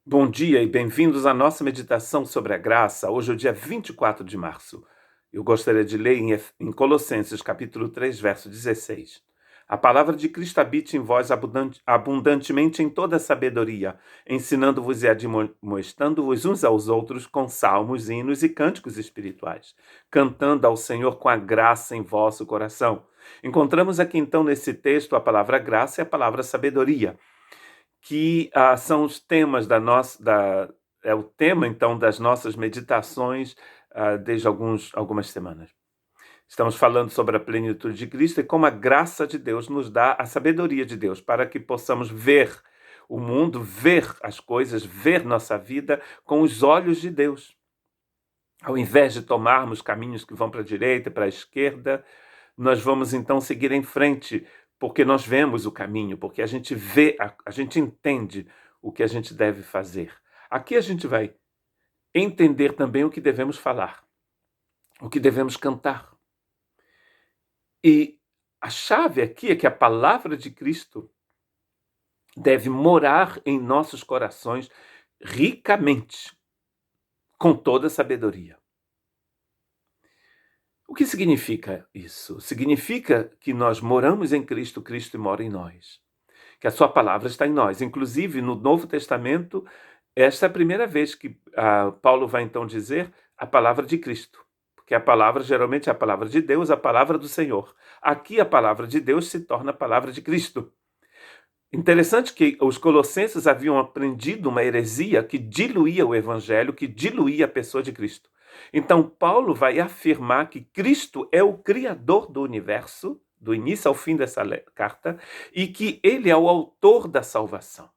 Bom dia e bem-vindos à nossa meditação sobre a graça. Hoje é o dia 24 de março. Eu gostaria de ler em Colossenses, capítulo 3, verso 16. A palavra de Cristo habite em vós abundantemente em toda sabedoria, ensinando-vos e admoestando-vos uns aos outros com salmos, hinos e cânticos espirituais, cantando ao Senhor com a graça em vosso coração. Encontramos aqui então nesse texto a palavra graça e a palavra sabedoria, que são os temas é o tema então das nossas meditações desde algumas semanas. Estamos falando sobre a plenitude de Cristo e como a graça de Deus nos dá a sabedoria de Deus para que possamos ver o mundo, ver as coisas, ver nossa vida com os olhos de Deus. Ao invés de tomarmos caminhos que vão para a direita e para a esquerda, nós vamos então seguir em frente, porque nós vemos o caminho, porque a gente vê, a gente entende o que a gente deve fazer. Aqui a gente vai entender também o que devemos falar, o que devemos cantar. E a chave aqui é que a palavra de Cristo deve morar em nossos corações ricamente, com toda sabedoria. O que significa isso? Significa que nós moramos em Cristo, Cristo mora em nós. Que a sua palavra está em nós. Inclusive, no Novo Testamento, esta é a primeira vez que Paulo vai então dizer a palavra de Cristo. Porque a palavra geralmente é a palavra de Deus, a palavra do Senhor. Aqui a palavra de Deus se torna a palavra de Cristo. Interessante que os colossenses haviam aprendido uma heresia que diluía o evangelho, que diluía a pessoa de Cristo. Então, Paulo vai afirmar que Cristo é o criador do universo, do início ao fim dessa carta, e que ele é o autor da salvação.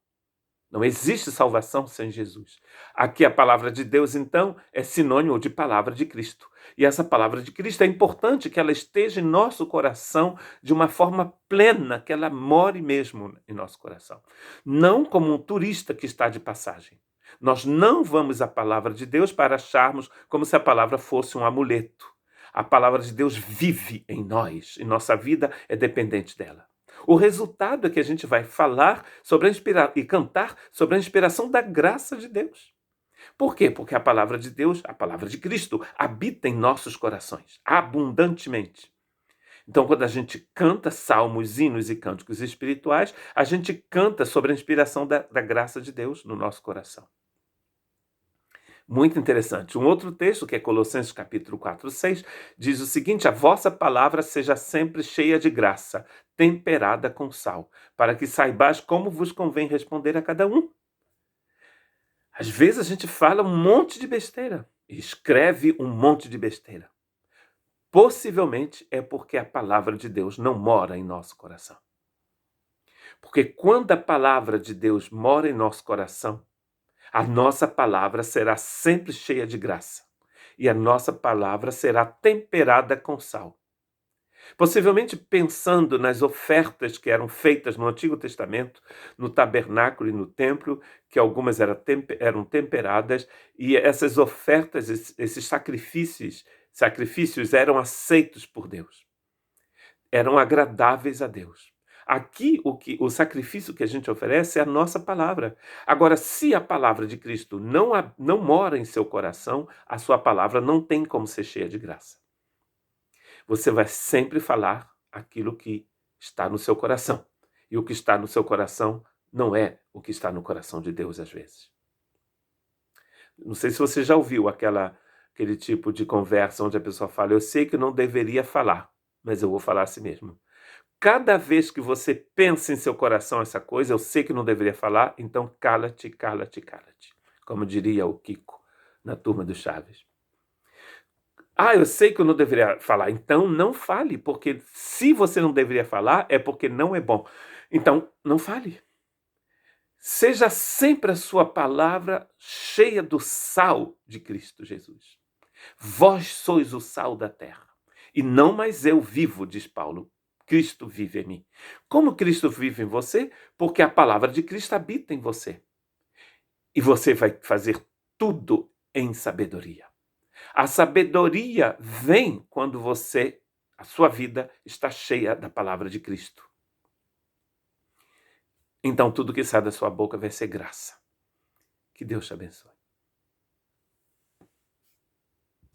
Não existe salvação sem Jesus. Aqui a palavra de Deus, então, é sinônimo de palavra de Cristo. E essa palavra de Cristo é importante que ela esteja em nosso coração de uma forma plena, que ela more mesmo em nosso coração. Não como um turista que está de passagem. Nós não vamos à palavra de Deus para acharmos como se a palavra fosse um amuleto. A palavra de Deus vive em nós e nossa vida é dependente dela. O resultado é que a gente vai falar sobre e cantar sobre a inspiração da graça de Deus. Por quê? Porque a palavra de Deus, a palavra de Cristo, habita em nossos corações, abundantemente. Então, quando a gente canta salmos, hinos e cânticos espirituais, a gente canta sobre a inspiração da graça de Deus no nosso coração. Muito interessante. Um outro texto, que é Colossenses capítulo 4, 6, diz o seguinte: a vossa palavra seja sempre cheia de graça, temperada com sal, para que saibais como vos convém responder a cada um. Às vezes a gente fala um monte de besteira, escreve um monte de besteira. Possivelmente é porque a palavra de Deus não mora em nosso coração. Porque quando a palavra de Deus mora em nosso coração, a nossa palavra será sempre cheia de graça. E a nossa palavra será temperada com sal. Possivelmente pensando nas ofertas que eram feitas no Antigo Testamento, no tabernáculo e no templo, que algumas eram temperadas, e essas ofertas, esses sacrifícios eram aceitos por Deus. Eram agradáveis a Deus. Aqui, o sacrifício que a gente oferece é a nossa palavra. Agora, se a palavra de Cristo não mora em seu coração, a sua palavra não tem como ser cheia de graça. Você vai sempre falar aquilo que está no seu coração. E o que está no seu coração não é o que está no coração de Deus, às vezes. Não sei se você já ouviu aquele tipo de conversa onde a pessoa fala: eu sei que não deveria falar, mas eu vou falar assim mesmo. Cada vez que você pensa em seu coração essa coisa, eu sei que não deveria falar, então cala-te, cala-te, cala-te. Como diria o Kiko na Turma do Chaves. Eu sei que eu não deveria falar, então não fale, porque se você não deveria falar, é porque não é bom. Então, não fale. Seja sempre a sua palavra cheia do sal de Cristo Jesus. Vós sois o sal da terra. E não mais eu vivo, diz Paulo. Cristo vive em mim. Como Cristo vive em você? Porque a palavra de Cristo habita em você. E você vai fazer tudo em sabedoria. A sabedoria vem quando a sua vida está cheia da palavra de Cristo. Então tudo que sai da sua boca vai ser graça. Que Deus te abençoe.